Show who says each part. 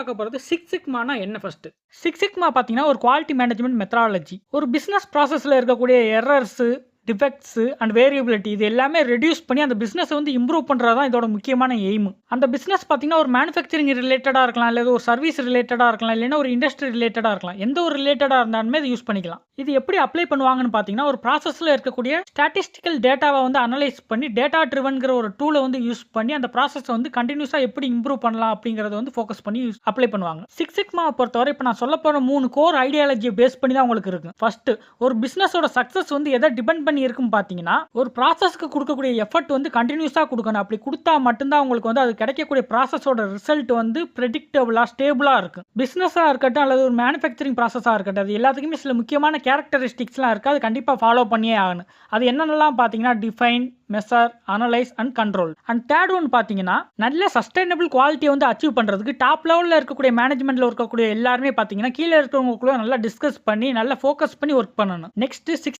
Speaker 1: பார்க்க போகிறது சிக்ஸ் சிக்மானா என்ன ஃபர்ஸ்ட். சிக்ஸ் சிக்மா பார்த்தீங்கன்னா ஒரு குவாலிட்டி மேனேஜ்மெண்ட் மெத்தடாலஜி. ஒரு பிஸ்னஸ் ப்ராசஸில் இருக்கக்கூடிய எரர்ஸு, டிஃபெக்ட்ஸு அண்ட் வேரியபிலிட்டி இது எல்லாமே ரெடியூஸ் பண்ணி அந்த பிஸ்னஸை வந்து இம்ப்ரூவ் பண்ணுறது தான் இதோட முக்கியமான எய்ம். அந்த பிஸ்னஸ் பார்த்தீங்கன்னா ஒரு மேனுஃபேக்சரிங் ரிலேட்டடாக இருக்கலாம், இல்லை ஒரு சர்வீஸ் ரிலேட்டடாக இருக்கலாம், இல்லைன்னா ஒரு இண்டஸ்ட்ரி ரிலேட்டடாக இருக்கலாம். எந்த ஒரு ரிலேட்டடாக இருந்தாலுமே இதை யூஸ் பண்ணிக்கலாம். இது எப்படி அப்ளை பண்ணுவாங்கன்னு பார்த்தீங்கன்னா ஒரு ப்ராசஸில் இருக்கக்கூடிய ஸ்டாட்டிஸ்டிக்கல் டேட்டாவை வந்து அனலைஸ் பண்ணி டேட்டா ட்ரிவன்கிற ஒரு டூலை வந்து யூஸ் பண்ணி அந்த ப்ராசஸை வந்து கண்டினியூஸாக எப்படி இம்ப்ரூவ் பண்ணலாம் அப்படிங்கிறத வந்து ஃபோக்கஸ் பண்ணி அப்ளை பண்ணுவாங்க. சிக்ஸ் சிக்மாவை பொறுத்தவரை இப்போ நான் சொல்ல போகிற 3 கோர் ஐடியாலஜியை பேஸ் பண்ணி தான் உங்களுக்கு இருக்கு. ஃபர்ஸ்ட், ஒரு பிஸ்னஸோட சக்ஸஸ் வந்து எதை டிபெண்ட் பண்ணி இருக்கும் பார்த்தீங்கன்னா ஒரு ப்ராசஸ்க்கு கொடுக்கக்கூடிய எஃபர்ட் வந்து கண்டினியூஸாக கொடுக்கணும். அப்படி கொடுத்தா மட்டும்தான் உங்களுக்கு வந்து அது கிடைக்கக்கூடிய ப்ராசஸோட ரிசல்ட் வந்து ப்ரெடிக்டபிளா ஸ்டேபிளாக இருக்கும். பிஸ்னஸாக இருக்கட்டும் அல்லது ஒரு மேனுஃபேக்சரிங் ப்ராசஸாக இருக்கட்டும், அது எல்லாத்துக்குமே சில முக்கியமான கேரக்டரிஸ்டிக்ஸ்லாம் இருக்குது. அது கண்டிப்பாக ஃபாலோ பண்ணியே ஆகணும். அது என்னென்னலாம் பார்த்தீங்கன்னா define, measure, analyse and control. And third one பார்த்தீங்கன்னா நல்ல சஸ்டைனபிள் குவாலிட்டியை வந்து அச்சீவ் பண்ணுறதுக்கு டாப் லெவலில் இருக்கக்கூடிய மேனேஜ்மெண்ட்டில் இருக்கக்கூடிய எல்லாருமே பார்த்தீங்கன்னா கீழே இருக்கிறவங்களுக்குள்ள நல்லா டிஸ்கஸ் பண்ணி நல்லா ஃபோக்கஸ் பண்ணி ஒர்க் பண்ணணும். நெக்ஸ்ட்